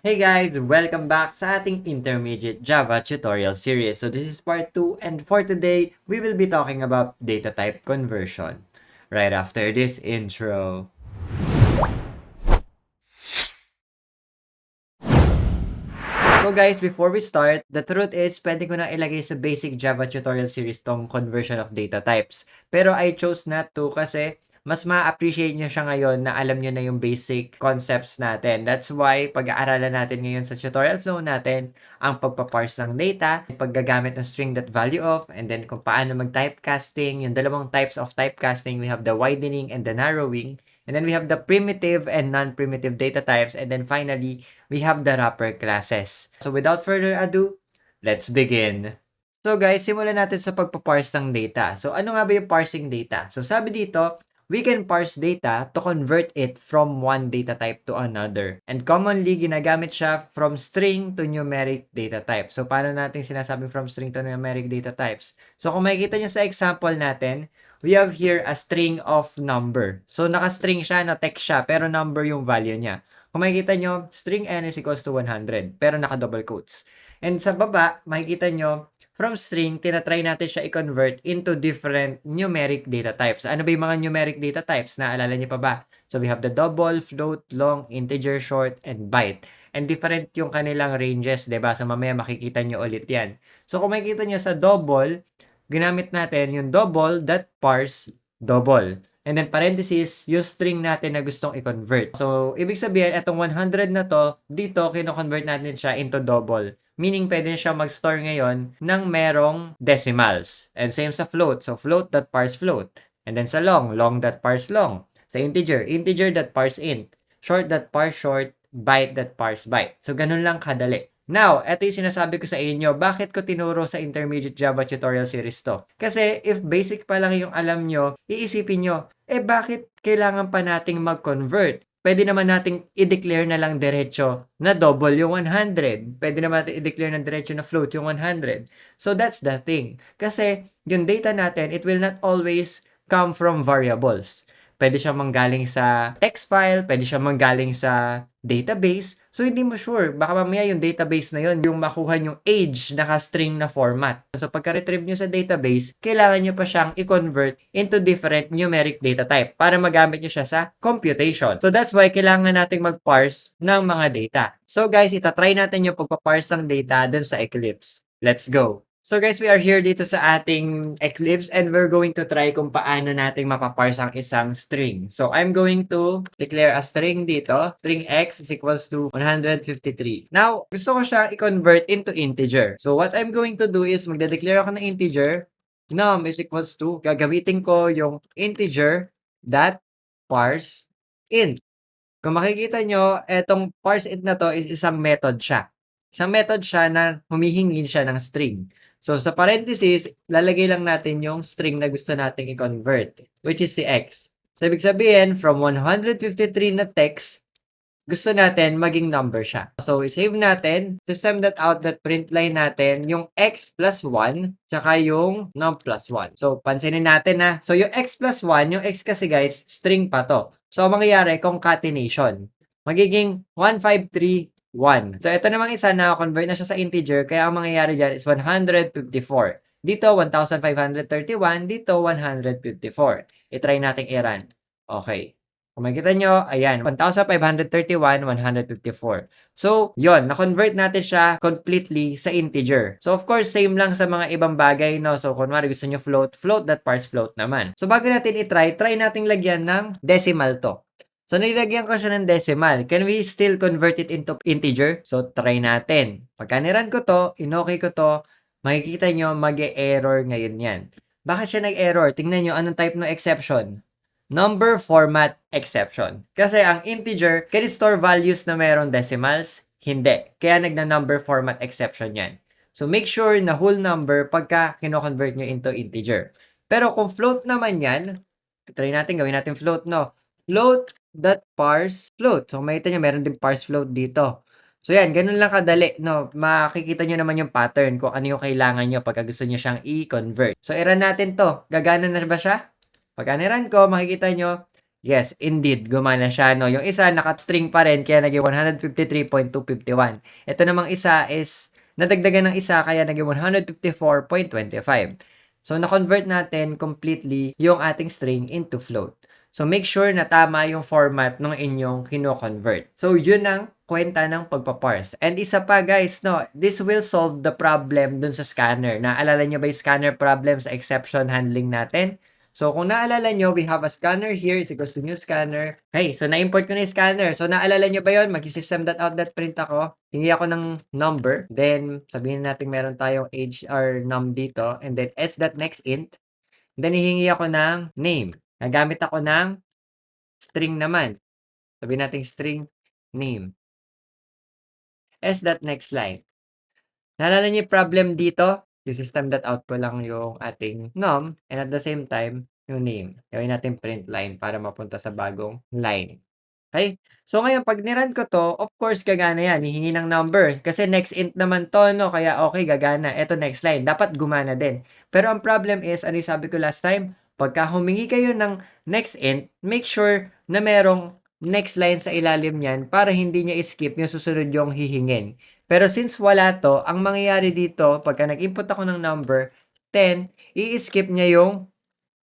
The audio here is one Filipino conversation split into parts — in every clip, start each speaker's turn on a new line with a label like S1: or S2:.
S1: Hey guys! Welcome back sa ating intermediate Java tutorial series. So this is part 2 and for today, we will be talking about data type conversion. Right after this intro. So guys, before we start, the truth is, pwede ko na ilagay sa basic Java tutorial series tong conversion of data types. Pero I chose not to kasi mas ma-appreciate nyo siya ngayon na alam nyo na yung basic concepts natin. That's why pag-aaralan natin ngayon sa tutorial flow natin ang pagpaparse ng data, paggagamit ng string.valueOf, and then kung paano mag-typecasting, yung dalawang types of typecasting, we have the widening and the narrowing. And then we have the primitive and non-primitive data types. And then finally, we have the wrapper classes. So without further ado, let's begin. So guys, simulan natin sa pagpaparse ng data. So ano nga ba yung parsing data? So sabi dito, we can parse data to convert it from one data type to another. And commonly, ginagamit siya from string to numeric data type. So paano natin sinasabing from string to numeric data types? So kung makikita nyo sa example natin, we have here a string of number. So naka-string siya, na-text siya, pero number yung value niya. Kung makikita nyo, string n is equals to 100, pero naka-double quotes. And sa baba, makikita nyo, from string, tinatry natin siya i-convert into different numeric data types. Ano ba yung mga numeric data types? Naalala niyo pa ba? So we have the double, float, long, integer, short, and byte. And different yung kanilang ranges, 'di ba? So mamaya makikita nyo ulit yan. So kung makikita nyo sa double, ginamit natin yung double that parse double. And then parenthesis, yung string natin na gustong i-convert. So, ibig sabihin, itong 100 na to, dito, kino-convert natin siya into double. Meaning, pwede siya mag-store ngayon ng merong decimals. And same sa float. So, float that parse float. And then sa long, long that parse long. Sa integer, integer that parse int. Short that parse short. Byte that parse byte. So, ganun lang kadali. Now, ito yung sinasabi ko sa inyo, bakit ko tinuro sa intermediate Java tutorial series to? Kasi if basic pa lang yung alam nyo, iisipin nyo, bakit kailangan pa nating mag-convert? Pwede naman nating i-declare na lang diretso na double yung 100. Pwede naman natin i-declare na diretso na float yung 100. So that's the thing. Kasi yung data natin, it will not always come from variables. Pwede siya manggaling sa text file, pwede siya manggaling sa database. So, hindi mo sure. Baka mamaya yung database na yon yung makuha yung age naka-string na format. So, pagka-retrieve nyo sa database, kailangan nyo pa siyang i-convert into different numeric data type para magamit nyo siya sa computation. So, that's why kailangan nating mag-parse ng mga data. So, guys, itatry natin yung pagpa-parse ng data dun sa Eclipse. Let's go! So guys, we are here dito sa ating Eclipse and we're going to try kung paano natin mapaparse ang isang string. So I'm going to declare a string dito. String x is equals to 153. Now, gusto ko siya i-convert into integer. So what I'm going to do is magde-declare ako ng integer. Num is equals to, gagamitin ko yung integer that parse int. Kung makikita nyo, etong parse int na to is isang method siya. Isang method siya na humihingi siya ng string. So, sa parenthesis, lalagay lang natin yung string na gusto nating i-convert, which is si x. So, ibig sabihin, from 153 na text, gusto natin maging number siya. So, i-save natin, system.out.println natin yung x plus 1, tsaka yung num plus 1. So, pansinin natin na, so yung x plus 1, yung x kasi guys, string pa to. So, mangyayari, concatenation. Magiging 1531. So, ito namang isa na convert na siya sa integer, kaya ang mangyayari dyan is 154. Dito, 1531. Dito, 154. I-try natin i-run. Okay. Kung makikita nyo, ayan, 1,531, 154. So, yon, na-convert natin siya completely sa integer. So, of course, same lang sa mga ibang bagay, no? So, kunwari gusto nyo float, float that parse float naman. So, bago natin i-try, try natin lagyan ng decimal to. So, nilagyan ko siya ng decimal. Can we still convert it into integer? So, try natin. Pagka niran ko to, inokay ko to, makikita nyo, mag-e-error ngayon yan. Bakit siya nag-error? Tingnan nyo, anong type ng exception? Number format exception. Kasi ang integer, can it store values na mayroong decimals? Hindi. Kaya nagna-number format exception yan. So, make sure na whole number pagka kino-convert nyo into integer. Pero kung float naman yan, try natin, gawin natin float, no? Float that parse float. So, makita nyo, meron din parse float dito. So, yan, ganun lang kadali, no? Makikita nyo naman yung pattern kung ano yung kailangan nyo pagka gusto nyo siyang i-convert. So, i-run natin to. Gagana na ba siya? Pag aniran ko, makikita nyo, Yes, indeed, gumana siya, no? Yung isa, naka-string pa rin, kaya naging 153.251. Ito namang isa is, nadagdagan ng isa, kaya naging 154.25. So, na-convert natin completely yung ating string into float. So, make sure na tama yung format ng inyong kino-convert. So, yun ang kwenta ng pagpaparse. And isa pa guys, no, this will solve the problem dun sa scanner. Naalala nyo ba yung scanner problem sa exception handling natin? So, kung naalala nyo, we have a scanner here is equals to new scanner. Hey, so na-import ko na yung scanner. So, naalala nyo ba yun? Mag-system.out.print ako. Hingi ako ng number. Then, sabihin natin meron tayong age or num dito. And then, s.nextInt. Then, hihingi ako ng name. Nagamit ako ng string naman. Sabihin natin string name. s.nextLine. Naalala niyo yung problem dito? Yung system.out ko lang yung ating num and at the same time, yung name. Gawin natin print line para mapunta sa bagong line. Okay? So ngayon, pag niran ko to, of course, gagana yan. Hihingi ng number. Kasi next int naman to, no? Kaya okay, gagana. Ito next line. Dapat gumana din. Pero ang problem is, ano yung sabi ko last time? Pagka humingi kayo ng next int, make sure na merong next line sa ilalim niyan para hindi niya skip yung susunod yung hihingin. Pero since wala to, ang mangyayari dito, pagka nag-input ako ng number, 10, i-skip niya yung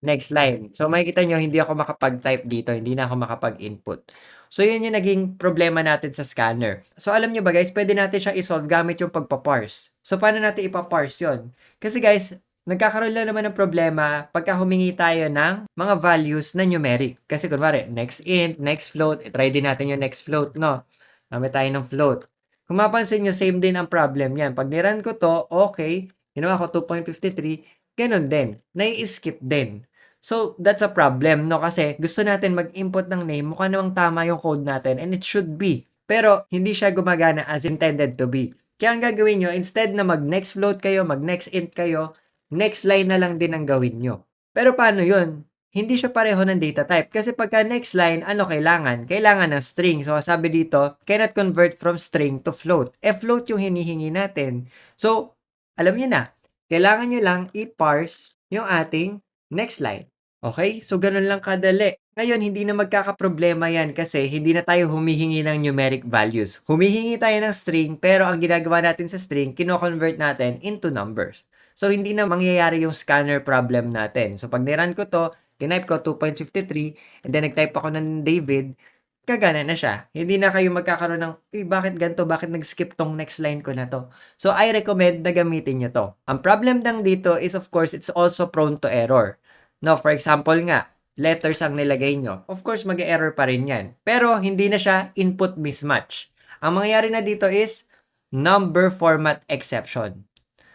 S1: next line. So, makikita nyo, hindi ako makapag-type dito. Hindi na ako makapag-input. So, yun yung naging problema natin sa scanner. So, alam nyo ba guys, pwede natin siya isolve gamit yung pagpaparse. So, paano natin ipaparse yun? Kasi guys, nagkakaroon lang naman ng problema pagka humingi tayo ng mga values na numeric. Kasi kunwari, next int, next float, try din natin yung next float, no? Gamit tayo ng float. Kung mapansin nyo, same din ang problem yan. Pag niran ko to, okay, ginawa ko 2.53, ganun din. Nai-skip din. So, that's a problem, no? Kasi gusto natin mag-input ng name, mukha namang tama yung code natin, and it should be. Pero, hindi siya gumagana as intended to be. Kaya ang gagawin nyo, instead na mag-next float kayo, mag-next int kayo, next line na lang din ang gawin nyo. Pero paano yun? Hindi siya pareho ng data type. Kasi pagka next line, ano kailangan? Kailangan ng string. So, sabi dito, cannot convert from string to float. Float yung hinihingi natin. So, alam nyo na, kailangan nyo lang i-parse yung ating next line. Okay? So, ganun lang kadali. Ngayon, hindi na magkakaproblema yan kasi hindi na tayo humihingi ng numeric values. Humihingi tayo ng string, pero ang ginagawa natin sa string, kino-convert natin into numbers. So, hindi na mangyayari yung scanner problem natin. So, pag niran ko to, tinype ko 2.53, and then nag-type ako ng David, kagana na siya. Hindi na kayo magkakaroon ng, bakit ganito? Bakit nag-skip tong next line ko na to? So, I recommend na gamitin nyo to. Ang problem lang dito is, of course, it's also prone to error. No, for example nga, letters ang nilagay nyo. Of course, mag-error pa rin yan. Pero, hindi na siya input mismatch. Ang mangyayari na dito is number format exception.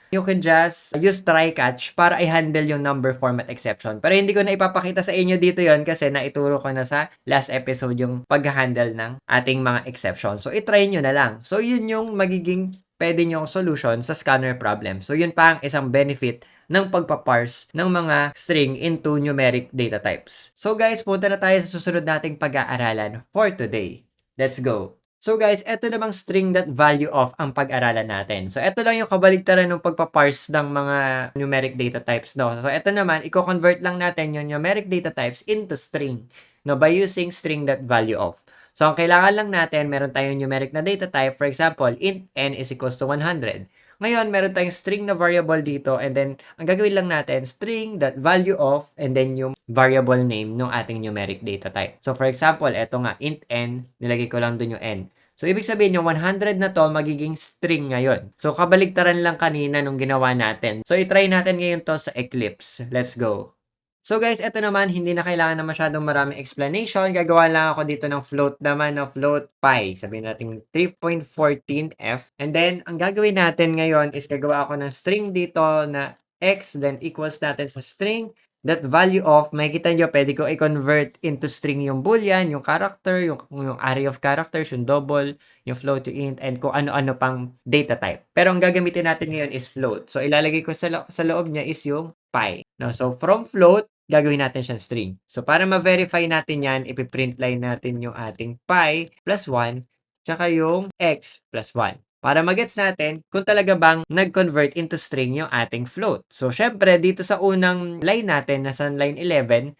S1: You can just use try catch para i-handle yung number format exception. Pero hindi ko na ipapakita sa inyo dito yon kasi naituro ko na sa last episode yung pag-handle ng ating mga exception. So, itry nyo na lang. So, yun yung magiging pwede nyong solution sa scanner problem. So, yun pa ang isang benefit ng pagpaparse ng mga string into numeric data types. So, guys, punta na tayo sa susunod nating pag-aaralan for today. Let's go! So guys, eto namang string.valueOf ang pag-aralan natin. So eto lang yung kabaligtaran ng pagpaparse ng mga numeric data types, no? So eto naman, i-convert lang natin yung numeric data types into string, no? By using string.valueOf. So ang kailangan lang natin, meron tayong numeric na data type. For example, int n is equals to 100. Ngayon, meron tayong string na variable dito and then, ang gagawin lang natin, string.valueOf and then yung variable name ng ating numeric data type. So, for example, eto nga, int n, nilagay ko lang dun yung n. So, ibig sabihin yung 100 na to, magiging string ngayon. So, kabaligtaran lang kanina nung ginawa natin. So, itry natin ngayon to sa Eclipse. Let's go. So guys, eto naman, hindi na kailangan na masyadong maraming explanation. Gagawa lang ako dito ng float naman, no? Float pi. Sabihin natin 3.14f. And then, ang gagawin natin ngayon is gagawa ako ng string dito na x, then equals natin sa string that value of, makikita nyo, pwede ko i-convert into string yung boolean, yung character, yung array of characters, yung double, yung float, yung int, and kung ano-ano pang data type. Pero ang gagamitin natin ngayon is float. So, ilalagay ko sa loob niya is yung pi. No? So, from float, gagawin natin siyang string. So, para ma-verify natin yan, ipiprint line natin yung ating pi plus 1, tsaka yung x plus 1. Para magets natin kung talaga bang nag-convert into string yung ating float. So, syempre, dito sa unang line natin, nasa line 11,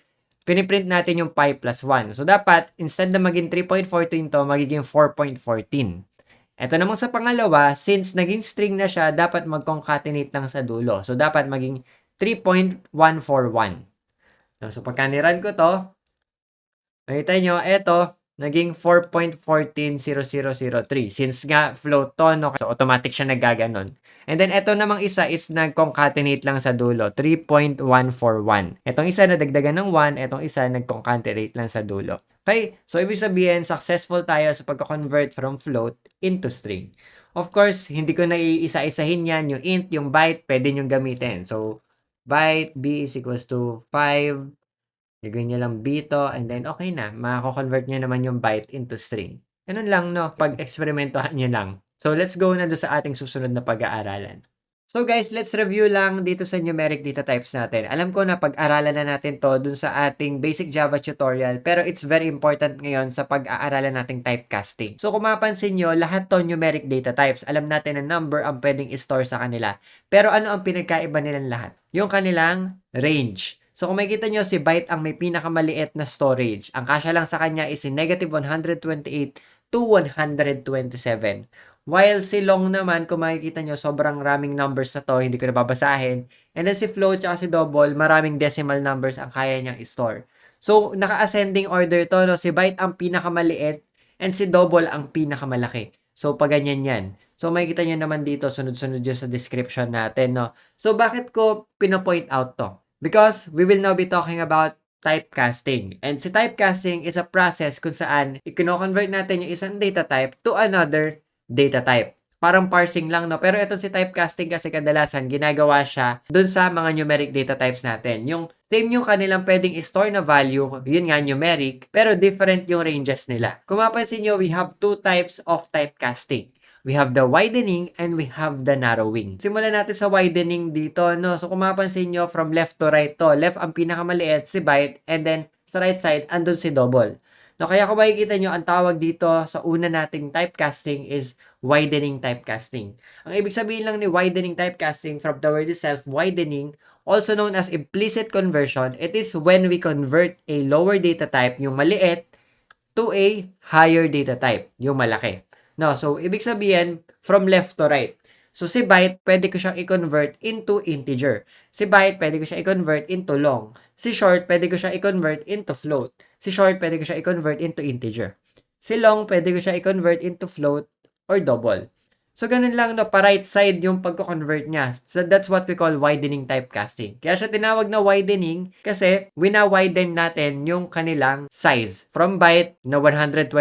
S1: piniprint natin yung pi plus 1. So, dapat, instead na maging 3.14 to, magiging 4.14. Ito namang sa pangalawa, since naging string na siya, dapat mag-concatenate lang sa dulo. So, dapat maging 3.141. So, pagka ni-run ko to, makita nyo, eto, naging 4.140003. Since nga float to, no, so automatic siya naggaganon. And then, eto namang isa is nag-concatenate lang sa dulo, 3.141. Etong isa, nadagdagan ng 1. Etong isa, nag-concatenate lang sa dulo. Okay? So, ibig sabihin, successful tayo sa pagka-convert from float into string. Of course, hindi ko na iisa-isahin yan. Yung int, yung byte, pwede nyo gamitin. So, byte, b is equals to 5. Gagawin nyo lang b to, and then okay na. Mako-convert nyo naman yung byte into string. Ganun lang, no? Pag-eksperimentohan nyo lang. So, let's go na doon sa ating susunod na pag-aaralan. So guys, let's review lang dito sa numeric data types natin. Alam ko na pag-aralan na natin to dun sa ating basic Java tutorial, pero it's very important ngayon sa pag-aaralan nating typecasting. So kung mapansin nyo, lahat to numeric data types. Alam natin na number ang pwedeng i-store sa kanila. Pero ano ang pinagkaiba nilang lahat? Yung kanilang range. So kung makikita nyo, si byte ang may pinakamaliit na storage. Ang kasya lang sa kanya is si negative 128 to 127. While si long naman, kung makikita nyo, sobrang raming numbers na to, hindi ko na babasahin. And then si float at si double, maraming decimal numbers ang kaya niyang i-store. So, naka-ascending order to, no? Si byte ang pinakamaliit and si double ang pinakamalaki. So, pag ganyan yan. So, makikita nyo naman dito, sunod-sunod yun sa description natin, no? So, bakit ko pinopoint out to? Because we will now be talking about typecasting. And si typecasting is a process kung saan i-convert natin yung isang data type to another data type. Parang parsing lang, no? Pero ito si typecasting kasi kadalasan ginagawa siya dun sa mga numeric data types natin. Yung same yung kanilang pwedeng i-store na value, yun nga numeric, pero different yung ranges nila. Kung mapansin nyo, we have two types of typecasting. We have the widening and we have the narrowing. Simulan natin sa widening dito, no? So kung mapansin nyo, from left to right to, left ang pinakamaliit, si byte, and then sa right side, andun si double. No, kaya kung makikita nyo, ang tawag dito sa una nating typecasting is widening typecasting. Ang ibig sabihin lang ni widening typecasting from the word itself, widening, also known as implicit conversion, it is when we convert a lower data type, yung maliit, to a higher data type, yung malaki. No, so ibig sabihin, from left to right. So si byte, pwede ko siyang i-convert into integer. Si byte, pwede ko siya i-convert into long. Si short, pwede ko siya i-convert into float. Si short, pwede ko siya i-convert into integer. Si long, pwede ko siya i-convert into float or double. So, ganun lang, no, pa-right side yung pagko-convert niya. So, that's what we call widening typecasting. Kaya siya tinawag na widening kasi wina-widen natin yung kanilang size. From byte na 127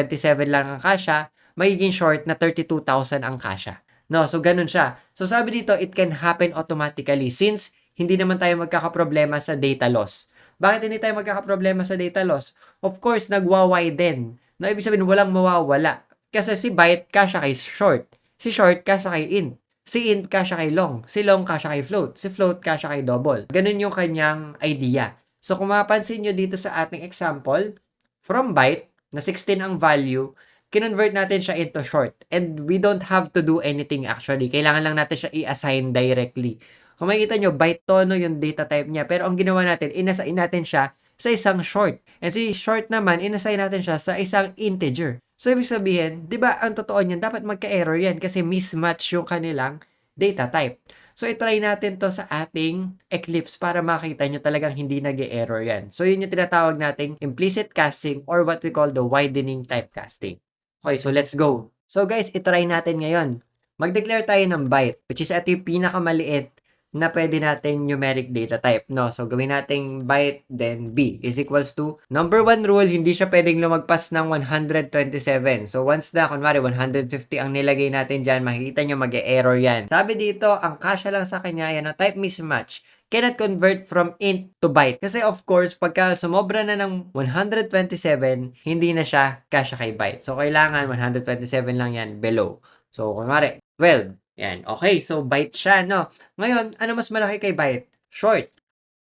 S1: lang ang kasya, magiging short na 32,000 ang kasya. No, so ganun siya. So, sabi dito, it can happen automatically since hindi naman tayo magkakaproblema sa data loss. Bakit hindi tayo magkakaproblema sa data loss? Of course, nagwa-widen. No, ibig sabihin, walang mawawala. Kasi si byte, kasya kay short. Si short, kasya kay int. Si int, kasya kay long. Si long, kasya kay float. Si float, kasya kay double. Ganun yung kanyang idea. So, kung mapansin nyo dito sa ating example, from byte, na 16 ang value, kinonvert natin siya into short. And we don't have to do anything actually. Kailangan lang natin siya i-assign directly. Kung makikita nyo, byte tono yung data type niya. Pero ang ginawa natin, inassign natin siya sa isang short. And si short naman, inassign natin siya sa isang integer. So, ibig sabihin, di ba, ang totoo niyan, dapat magka-error yan kasi mismatch yung kanilang data type. So, itry natin to sa ating Eclipse para makita nyo talagang hindi nag-error yan. So, yun yung tinatawag nating implicit casting or what we call the widening typecasting. Okay, so let's go. So, guys, itry natin ngayon. Mag-declare tayo ng byte, which is ito yung pinakamaliit na pwede natin numeric data type, no? So, gawin natin byte, then b is equals to, number one rule, hindi siya pwedeng lumagpas ng 127. So, once na, kunwari, 150 ang nilagay natin dyan, makikita nyo mag-error yan. Sabi dito, ang kasya lang sa kanya, yan, type mismatch, cannot convert from int to byte. Kasi, of course, pagka sumobra na ng 127, hindi na siya kasya kay byte. So, kailangan 127 lang yan below. So, kunwari, 12. Yan. Okay, so byte siya, no? Ngayon, ano mas malaki kay byte? Short.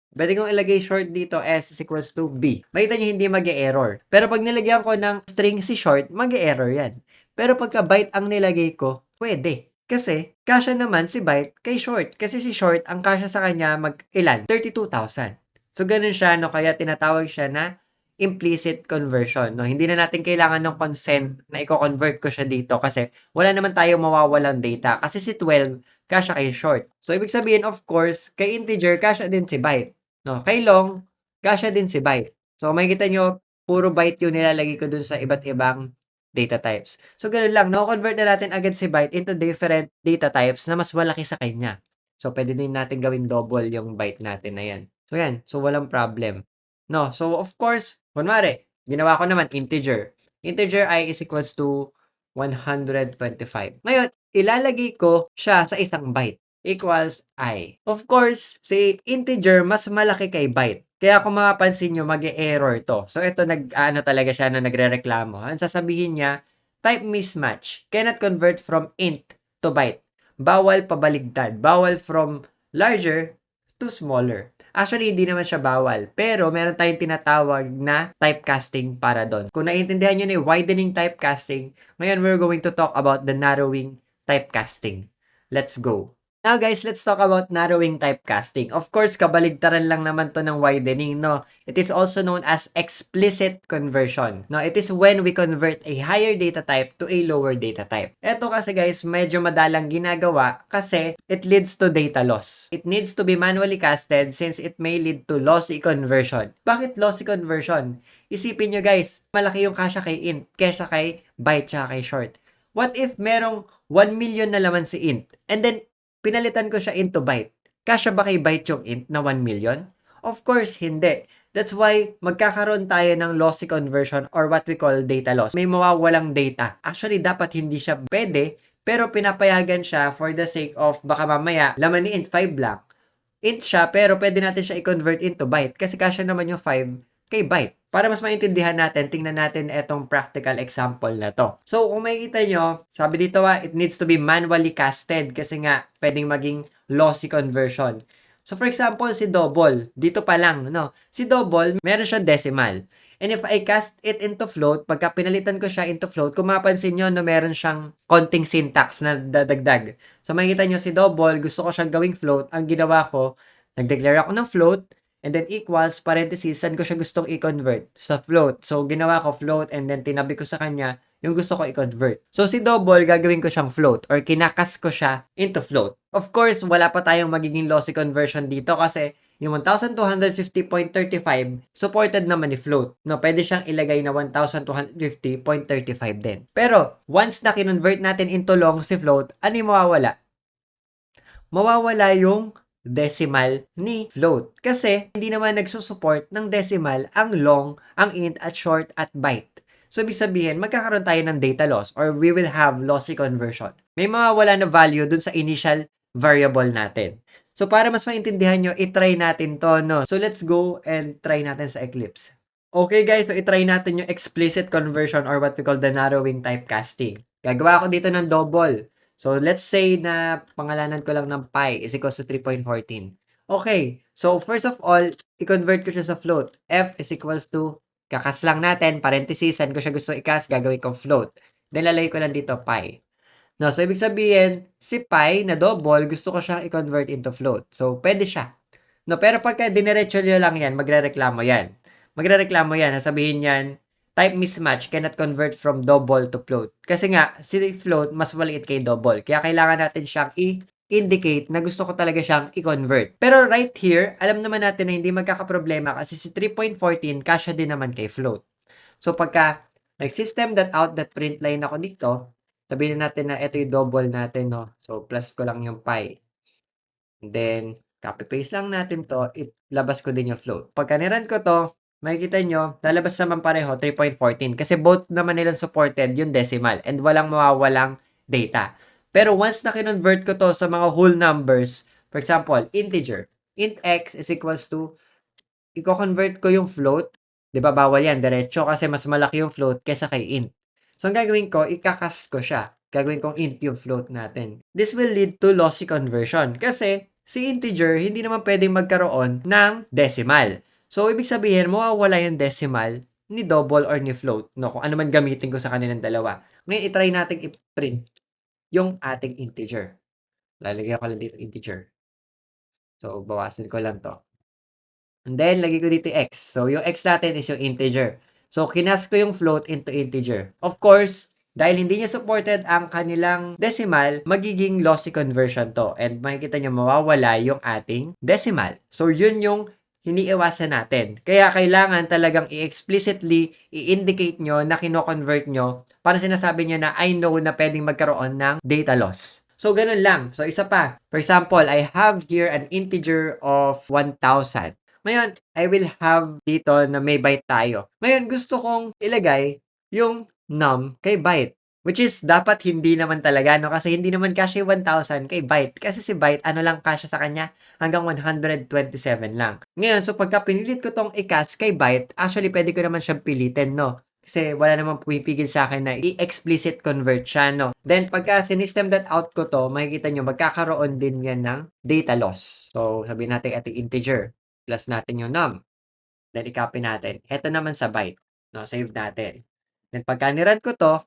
S1: Pwede kong ilagay short dito, S is equals to B. Makita nyo, hindi mag-error. Pero pag nilagyan ko ng string si short, mag-error yan. Pero pagka byte ang nilagay ko, pwede. Kasi, kasya naman si byte kay short. Kasi si short, ang kasya sa kanya, ilan? 32,000. So, gano'n siya 'no, kaya tinatawag siya na implicit conversion 'no. Hindi na natin kailangan ng consent na iko-convert ko siya dito kasi wala naman tayong mawawalang data. Kasi si 12 kasya kay short. So, ibig sabihin of course, kay integer kasya din si byte 'no, kay long kasya din si byte. So, makikita niyo puro byte yung nilalagay ko dun sa iba't ibang data types. So, gano'n lang nako-convert na natin agad si byte into different data types na mas malaki sa kanya. So, puwede din natin gawing double yung byte natin na 'yan. So, 'yan. So, walang problem, 'no? So, of course, kunwari ginawa ko naman integer. Integer I is equals to 125. Ngayon, ilalagay ko siya sa isang byte, equals I. Of course, si integer mas malaki kay byte. Kaya kung mapapansin niyo mag-e-error 'to. So, ito nag-aano talaga siya na nagrereklamo. Ang sasabihin niya, type mismatch, cannot convert from int to byte. Bawal pabaligtad, bawal from larger to smaller. Actually, hindi naman siya bawal, pero meron tayong tinatawag na typecasting para do'n. Kung naiintindihan niyo na yung widening typecasting, ngayon we're going to talk about the narrowing typecasting. Let's go. Now guys, let's talk about narrowing typecasting. Of course, kabaligtaran lang naman 'to ng widening 'no. It is also known as explicit conversion. No, it is when we convert a higher data type to a lower data type. Eto kasi guys, medyo madalang ginagawa kasi it leads to data loss. It needs to be manually casted since it may lead to lossy conversion. Bakit lossy conversion? Isipin nyo guys, malaki yung kasya kay int kesa kay byte tsaka kay short. What if merong 1 million na laman si int and then pinalitan ko siya into byte? Kasya ba kay byte yung int na 1 million? Of course, hindi. That's why magkakaroon tayo ng lossy conversion or what we call data loss. May mawawalang data. Actually, dapat hindi siya pwede, pero pinapayagan siya for the sake of baka mamaya laman ni int 5 lang. Int siya, pero pwede natin siya i-convert into byte kasi kasya naman yung 5 kay byte. Para mas maintindihan natin, tingnan natin etong practical example na to. So, kung makikita nyo, sabi dito it needs to be manually casted kasi nga, pwedeng maging lossy conversion. So, for example, si double, dito pa lang, no? Si double, meron siyang decimal. And if I cast it into float, pagka pinalitan ko siya into float, kung mapapansin nyo, no, meron siyang konting syntax na dadagdag. So, makikita nyo si double, gusto ko siyang gawing float. Ang ginawa ko, nag-declare ako ng float, and then equals, parenthesis, saan ko siya gustong i-convert? Sa float. So, ginawa ko float, and then tinabi ko sa kanya yung gusto ko i-convert. So, si double, gagawin ko siyang float, or kinakas ko siya into float. Of course, wala pa tayong magiging lossy conversion dito kasi yung 1250.35 supported naman ni float. No, pwede siyang ilagay na 1250.35 din. Pero, once na kinonvert natin into long si float, ano yung mawawala? Mawawala yung decimal ni float. Kasi, hindi naman nagsusupport ng decimal ang long, ang int, at short, at byte. So, ibig sabihin, magkakaroon tayo ng data loss or we will have lossy conversion. May mawawala na value dun sa initial variable natin. So, para mas maintindihan nyo, itry natin to, no? So, let's go and try natin sa Eclipse. Okay guys, so itry natin yung explicit conversion or what we call the narrowing typecasting. Gagawa ako dito ng double. So, let's say na pangalanan ko lang ng pi is equals to 3.14. Okay, so first of all, i-convert ko siya sa float. F is equals to, kakas lang natin, parenthesis, saan ko siya gusto ikas, gagawin kong float. Then, lalagay ko lang dito pi. No, so ibig sabihin, si pi na double, gusto ko siyang i-convert into float. So, pwede siya. No, pero pagka diniretso nyo lang yan, magrereklamo yan. Magrereklamo yan, sasabihin yan, type mismatch cannot convert from double to float. Kasi nga, si float mas maliit kay double. Kaya kailangan natin siyang i-indicate na gusto ko talaga siyang i-convert. Pero right here, alam naman natin na hindi magkakaproblema kasi si 3.14 kasya din naman kay float. So pagka nag-system.out.println ako dito, sabihin natin na ito yung double natin, no? So, plus ko lang yung pi. And then, copy-paste lang natin to, ilabas ko din yung float. Pagka niran ko to, makikita nyo, lalabas naman pareho, 3.14. Kasi both naman nilang supported yung decimal and walang mawawalang data. Pero once na kinonvert ko to sa mga whole numbers, for example, integer, int x is equals to, i-convert ko yung float, di ba bawal yan, diretso kasi mas malaki yung float kesa kay int. So, ang gagawin ko, ikakas ko siya. Gagawin kong int yung float natin. This will lead to lossy conversion kasi si integer hindi naman pwedeng magkaroon ng decimal. So, ibig sabihin, mawawala yung decimal ni double or ni float. No? Kung ano man gamitin ko sa kanilang dalawa. Ngayon, itry natin i-print yung ating integer. Lalagyan ko lang dito integer. So, bawasan ko lang to. And then, lagay ko dito yung x. So, yung x natin is yung integer. So, kinas ko yung float into integer. Of course, dahil hindi niya supported ang kanilang decimal, magiging lossy conversion to. And makikita niyo mawawala yung ating decimal. So, yun yung iniiwasan natin. Kaya kailangan talagang i-explicitly i-indicate nyo na kino-convert nyo para sinasabi nyo na I know na pwedeng magkaroon ng data loss. So, ganun lang. So, isa pa. For example, I have here an integer of 1,000. Ngayon, I will have dito na may byte tayo. Ngayon, gusto kong ilagay yung num kay byte. Which is, dapat hindi naman talaga, no? Kasi hindi naman kasya 1,000 kay byte. Kasi si byte, ano lang kasya sa kanya? Hanggang 127 lang. Ngayon, so pagka pinilit ko tong i-cast kay byte, actually, pwede ko naman siyang pilitin, no? Kasi wala namang pumipigil sa akin na i-explicit convert siya, no? Then, pagka sinistem.out ko to, makikita nyo, magkakaroon din yan ng data loss. So, sabihin natin ating integer. Plus natin yung num. Then, i-copy natin. Ito naman sa byte. No, save natin. Then, pagka nirun ko to,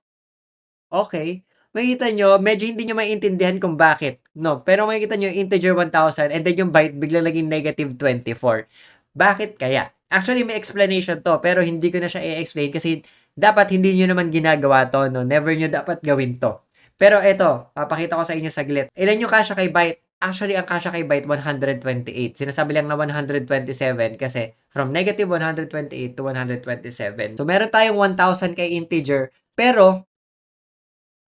S1: okay, makikita nyo, medyo hindi nyo maintindihan kung bakit. No, pero makikita nyo, integer 1,000 and then yung byte biglang naging negative 24. Bakit kaya? Actually, may explanation to, pero hindi ko na siya i-explain kasi dapat hindi nyo naman ginagawa to, no? Never nyo dapat gawin to. Pero eto, papakita ko sa inyo saglit. Ilan yung kasya kay byte? Actually, ang kasya kay byte, 128. Sinasabi lang na 127 kasi from negative 128 to 127. So, meron tayong 1,000 kay integer, pero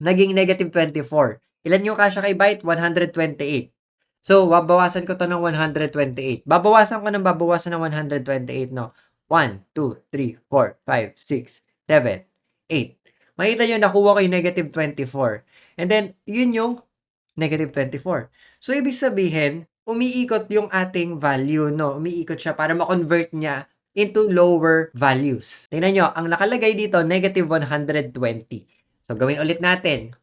S1: naging negative 24. Ilan yung kasya kay byte? 128. So, babawasan ko to ng 128. Babawasan ko ng babawasan ng 128, no? 1, 2, 3, 4, 5, 6, 7, 8. Makita nyo, nakuha ko yung negative 24. And then, yun yung negative 24. So, ibig sabihin, umiikot yung ating value, no? Umiikot siya para ma-convert niya into lower values. Tingnan nyo, ang nakalagay dito, negative 120. So, gawin ulit natin.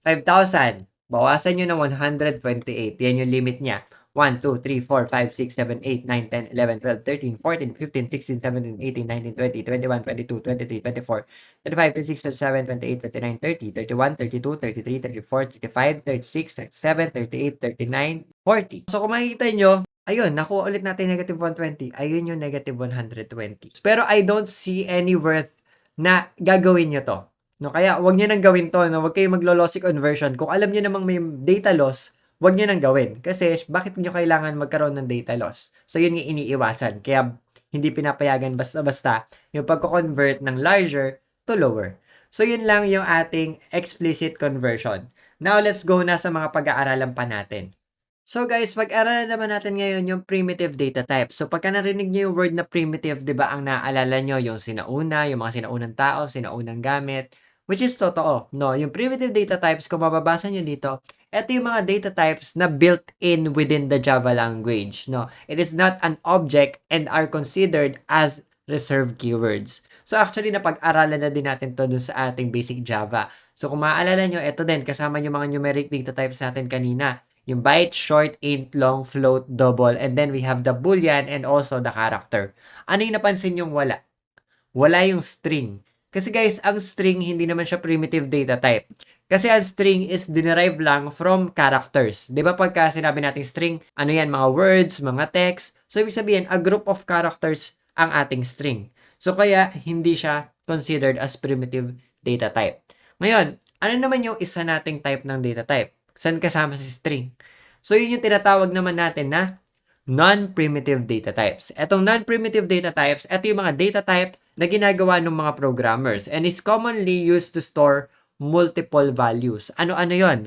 S1: 5,000. Bawasan nyo ng 128. Yan yung limit niya. 1, 2, 3, 4, 5, 6, 7, 8, 9, 10, 11, 12, 13, 14, 15, 16, 17, 18, 19, 20, 21, 22, 23, 24, 25, 26, 27, 28, 29, 30, 31, 32, 33, 34, 35, 36, 37, 38, 39, 40. So, kung makikita nyo, ayun, nakuha ulit natin negative 120. Ayun yung negative 120. Pero I don't see any worth na gagawin nyo to. No, kaya wag niyo nang gawin to, no? Wag kayong maglo-lossy conversion. Kung alam niyo namang may data loss, wag niyo nang gawin. Kasi bakit niyo kailangan magkaroon ng data loss? So yun yung iniiwasan. Kaya hindi pinapayagan basta-basta yung pagko-convert ng larger to lower. So yun lang yung ating explicit conversion. Now let's go na sa mga pag-aaralan pa natin. So guys, pag-aralan naman natin ngayon yung primitive data type. So pagka narinig niyo yung word na primitive, 'di ba, ang naaalala niyo yung sinauna, yung mga sinaunang tao, sinaunang gamit, which is totoo, no? Yung primitive data types, kung mababasa nyo dito, ito yung mga data types na built-in within the Java language, no? It is not an object and are considered as reserved keywords. So actually, napag-aralan na din natin to dun sa ating basic Java. So kung maaalala nyo, ito din, kasama yung mga numeric data types natin kanina. Yung byte, short, int, long, float, double, and then we have the boolean and also the character. Ano yung napansin yung wala? Wala yung string. Kasi guys, ang string hindi naman siya primitive data type. Kasi ang string is derived lang from characters. 'Di ba pagka sinabi nating string, ano yan, mga words, mga text. So ibig sabihin, a group of characters ang ating string. So kaya hindi siya considered as primitive data type. Ngayon, ano naman yung isa nating type ng data type? Saan kasama si string? So yun yung tinatawag naman natin na non-primitive data types. Etong non-primitive data types, ito yung mga data type na ginagawa ng mga programmers and is commonly used to store multiple values. Ano-ano yon?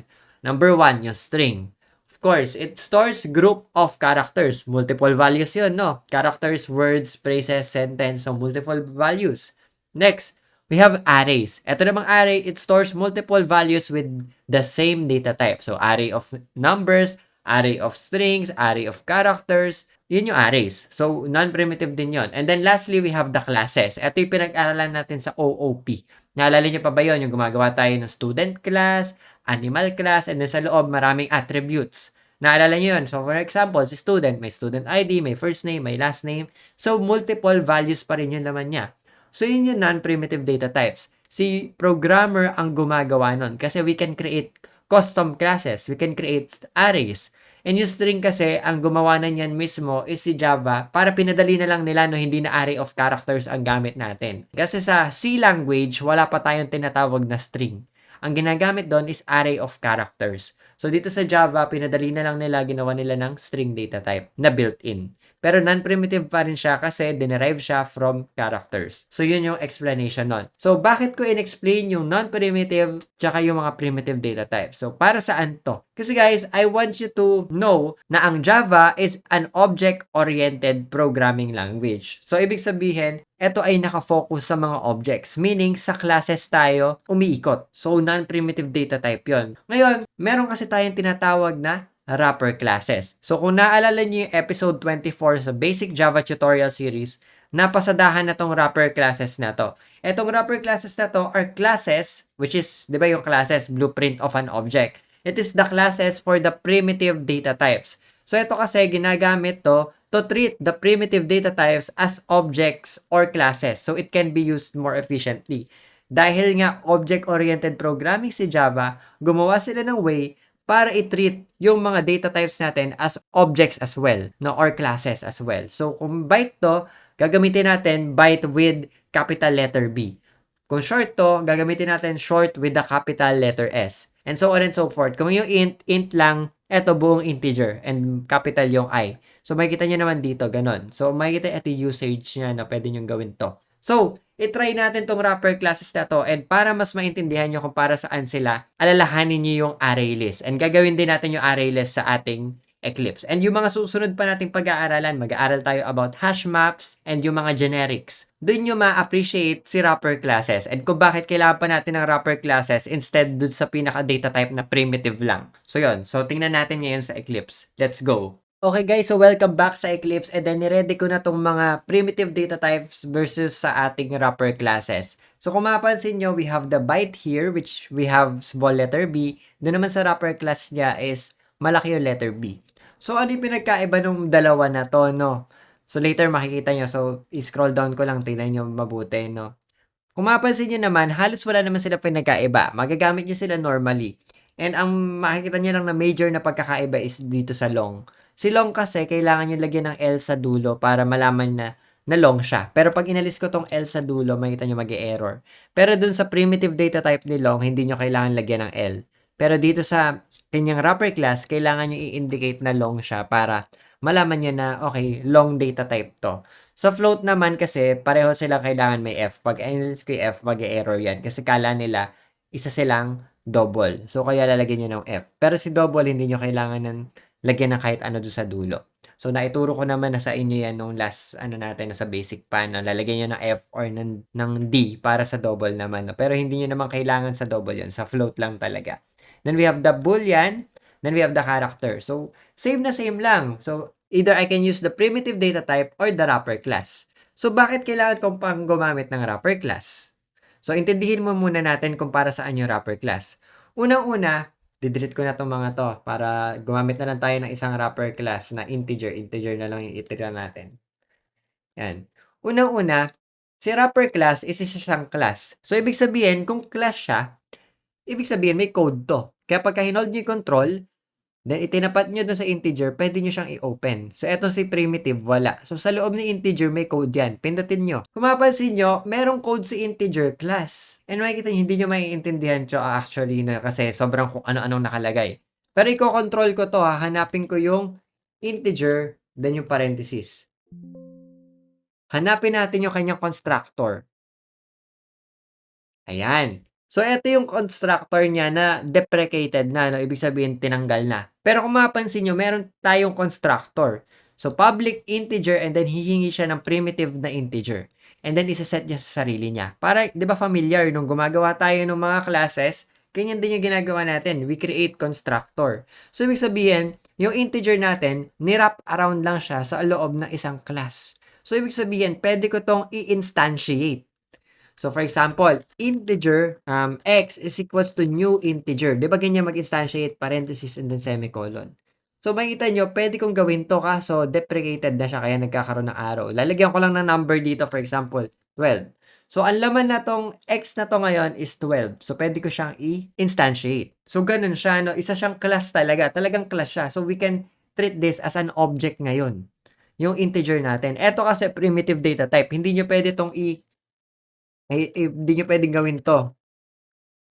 S1: Number 1, yung string. Of course, it stores group of characters. Multiple values yun, no? Characters, words, phrases, sentence, so multiple values. Next, we have arrays. Ito namang array, it stores multiple values with the same data type. So, array of numbers, array of strings, array of characters, yun yung arrays. So, non-primitive din yon. And then lastly, we have the classes. Ito yung pinag-aralan natin sa OOP. Naalala nyo pa ba yun? Yung gumagawa tayo ng student class, animal class, and then sa loob, maraming attributes. Naalala nyo yun? So, for example, si student, may student ID, may first name, may last name. So, multiple values pa rin yun naman niya. So, yun yung non-primitive data types. Si programmer ang gumagawa nun kasi we can create custom classes. We can create arrays. And yung string kasi, ang gumawa na niyan mismo is si Java para pinadali na lang nila no hindi na array of characters ang gamit natin. Kasi sa C language, wala pa tayong tinatawag na string. Ang ginagamit doon is array of characters. So dito sa Java, pinadali na lang nila, ginawa nila ng string data type na built-in. Pero non-primitive pa rin siya kasi dinerive siya from characters. So, yun yung explanation nun. So, bakit ko in-explain yung non-primitive tsaka yung mga primitive data types? So, para saan to? Kasi guys, I want you to know na ang Java is an object-oriented programming language. So, ibig sabihin, ito ay nakafocus sa mga objects. Meaning, sa classes tayo umiikot. So, non-primitive data type yon. Ngayon, meron kasi tayong tinatawag na wrapper classes. So, kung naalala niyo yung episode 24 sa Basic Java Tutorial Series, napasadahan na tong wrapper classes na to. Etong wrapper classes na to are classes, which is, di ba yung classes, blueprint of an object. It is the classes for the primitive data types. So, ito kasi ginagamit to treat the primitive data types as objects or classes. So, it can be used more efficiently. Dahil nga object-oriented programming si Java, gumawa sila ng way para i-treat yung mga data types natin as objects as well, no, or classes as well. So, kung byte to, gagamitin natin byte with capital letter B. Kung short to, gagamitin natin short with the capital letter S. And so on and so forth. Kung yung int lang, eto buong integer and capital yung I. So, makikita nyo naman dito, ganon. So, makikita ito usage niya na pwede nyo gawin to. So, i-try natin tong wrapper classes na to and para mas maintindihan nyo kung para saan sila, alalahanin nyo yung array list. And gagawin din natin yung array list sa ating Eclipse. And yung mga susunod pa nating pag-aaralan, mag-aaral tayo about hash maps and yung mga generics. Doon nyo ma-appreciate si wrapper classes and kung bakit kailangan pa natin ng wrapper classes instead dun sa pinaka-data type na primitive lang. So yun, so tingnan natin ngayon sa Eclipse. Let's go! Okay guys, so welcome back sa Eclipse and then niready ko na tong mga primitive data types versus sa ating wrapper classes. So kung mapansin nyo, we have the byte here which we have small letter b. Doon naman sa wrapper class niya is malaki yung letter b. So ano yung pinagkaiba nung dalawa na to, no? So later makikita nyo, so i-scroll down ko lang, tingnan nyo mabuti, no? Kung mapansin nyo naman, halos wala naman sila pinagkaiba. Magagamit nyo sila normally. And ang makikita nyo lang na major na pagkakaiba is dito sa long. Si long kasi, kailangan nyo lagyan ng L sa dulo para malaman na long siya. Pero pag inalis ko tong L sa dulo, makikita nyo mag-error. Pero dun sa primitive data type ni long, hindi nyo kailangan lagyan ng L. Pero dito sa kanyang wrapper class, kailangan nyo i-indicate na long siya para malaman nyo na, okay, long data type to. Sa float naman kasi, pareho silang kailangan may F. Pag inalis ko yung F, mag-error yan. Kasi kala nila, isa silang double. So, kaya lalagyan nyo ng F. Pero si double, hindi nyo kailangan ng lagyan ng kahit ano doon sa dulo. So, naituro ko naman na sa inyo yan nung last, natin, sa basic pa, no? Lalagyan nyo ng F or ng D para sa double naman. No? Pero hindi nyo naman kailangan sa double yun. Sa float lang talaga. Then, we have the boolean. Then, we have the character. So, same na same lang. So, either I can use the primitive data type or the wrapper class. So, bakit kailangan kong pang gumamit ng wrapper class? So, intindihin mo muna natin kung para saan yung wrapper class. Unang-una, didelete ko na itong mga to para gumamit na lang tayo ng isang wrapper class na integer. Integer na lang yung itira natin. Yan. Unang-una, si wrapper class is isa siyang class. So, ibig sabihin, kung class siya, ibig sabihin may code to. Kaya pagka hinold nyo yung control, then itinapat nyo dun sa integer, pwede nyo siyang i-open. So, eto si primitive, wala. So, sa loob ng integer, may code yan. Pindutin nyo. Kung mapansin nyo, merong code si integer class. And makikita nyo, hindi nyo maiintindihan siya actually na kasi sobrang kung ano-anong nakalagay. Pero i-control ko to, hanapin ko yung integer, then yung parenthesis. Hanapin natin yung kanyang constructor. Ayan. So, ito yung constructor niya na deprecated na, no? Ibig sabihin, tinanggal na. Pero kung mapansin nyo, meron tayong constructor. So, public integer and then hihingi siya ng primitive na integer. And then, isaset niya sa sarili niya. Para, di ba familiar, nung gumagawa tayo ng mga classes, ganyan din yung ginagawa natin. We create constructor. So, ibig sabihin, yung integer natin, nirap around lang siya sa loob ng isang class. So, ibig sabihin, pwede ko tong i-instantiate. So, for example, integer x is equals to new integer. Di ba ganyan mag-instantiate, parenthesis, and then semicolon. So, makikita nyo, pwede kong gawin to kaso deprecated na siya kaya nagkakaroon ng arrow. Lalagyan ko lang ng number dito, for example, 12. So, ang laman na 'tong X na 'to ngayon is 12. So, puwede ko siyang i-instantiate. So, gano'n siya 'no, isa siyang class talaga, talagang class siya. So, we can treat this as an object ngayon, yung integer natin. Eto kasi primitive data type, hindi niyo puwede 'tong hindi niyo puwedeng gawin 'to.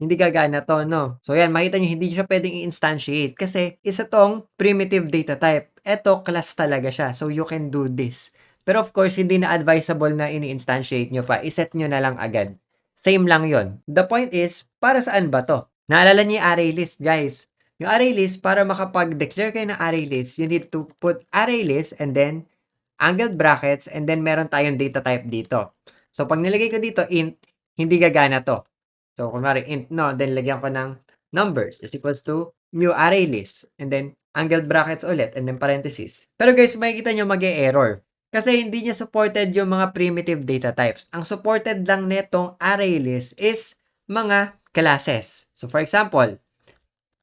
S1: Hindi gagana 'to 'no. So 'yan makita niyo hindi siya puwedeng i-instantiate kasi isa 'tong primitive data type. Eto class talaga siya, so you can do this. Pero of course hindi na advisable na ini-instantiate niyo pa, i-set niyo na lang agad. Same lang 'yon. The point is, para saan ba 'to? Naalala niyo yung array list guys. Yung array list para makapag-declare kayo ng array list, you need to put array list and then angled brackets and then meron tayong data type dito. So 'pag nilagay ko dito int, hindi gagana 'to. So, kunwari int no, then lagyan ko ng numbers is equals to new array list and then angled brackets ulit and then parentheses. Pero guys, makikita niyo mag-e-error kasi hindi niya supported yung mga primitive data types. Ang supported lang nitong array list is mga classes. So, for example,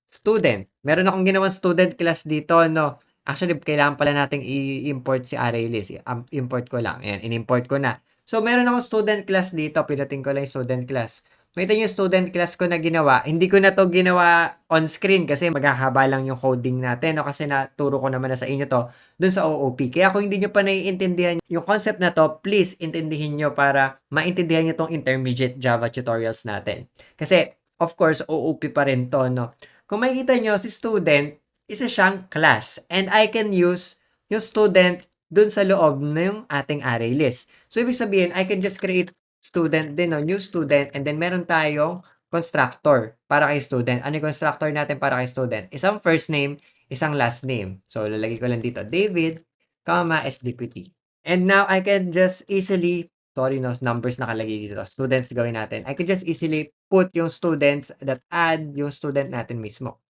S1: student. Meron akong ginawang student class dito, no? Actually, kailangan pala nating i-import si array list. Import ko lang. Ayan, in-import ko na. So, meron akong student class dito. Pinutin ko lang yung student class. Makita niyo yung student class ko na ginawa. Hindi ko na to ginawa on screen kasi maghahaba lang yung coding natin. No? Kasi naturo ko naman na sa inyo to dun sa OOP. Kaya kung hindi nyo pa naiintindihan yung concept na to, please intindihin nyo para maintindihan nyo tong intermediate Java tutorials natin. Kasi, of course, OOP pa rin to. No? Kung makikita nyo, si student, isa siyang class. And I can use yung student dun sa loob ng ating array list. So, ibig sabihin, I can just create student din, no? New student, and then meron tayong constructor para kay student. Ano yung constructor natin para kay student? Isang first name, isang last name. So, lalagay ko lang dito, David, comma, SDPT. And now, I can just easily, sorry no, numbers nakalagay dito. Students gawin natin. I can just easily put yung students that add yung student natin mismo.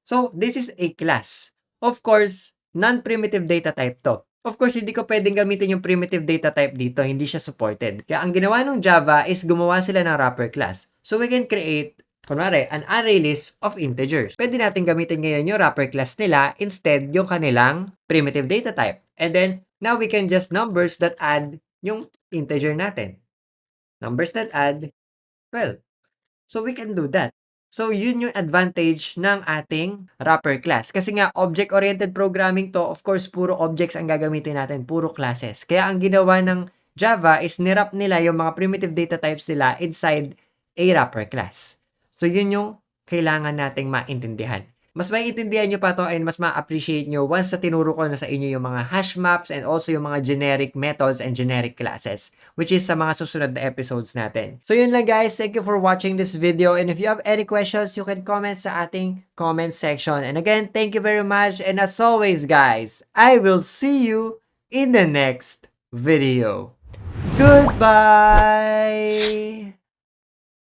S1: So, this is a class. Of course, non-primitive data type to. Of course, hindi ko pwedeng gamitin yung primitive data type dito, hindi siya supported. Kaya ang ginawa ng Java is gumawa sila ng wrapper class. So we can create, kunwari, an array list of integers. Pwede natin gamitin ngayon yung wrapper class nila instead yung kanilang primitive data type. And then, now we can just numbers that add yung integer natin. Numbers that add 12. So we can do that. So, yun yung advantage ng ating wrapper class. Kasi nga, object-oriented programming to, of course, puro objects ang gagamitin natin, puro classes. Kaya ang ginawa ng Java is nirap nila yung mga primitive data types nila inside a wrapper class. So, yun yung kailangan nating maintindihan. Mas maiintindihan nyo pa to and mas ma-appreciate nyo once na tinuro ko na sa inyo yung mga hash maps and also yung mga generic methods and generic classes, which is sa mga susunod na episodes natin. So yun lang guys, thank you for watching this video, and if you have any questions, you can comment sa ating comment section. And again, thank you very much, and as always guys, I will see you in the next video. Goodbye!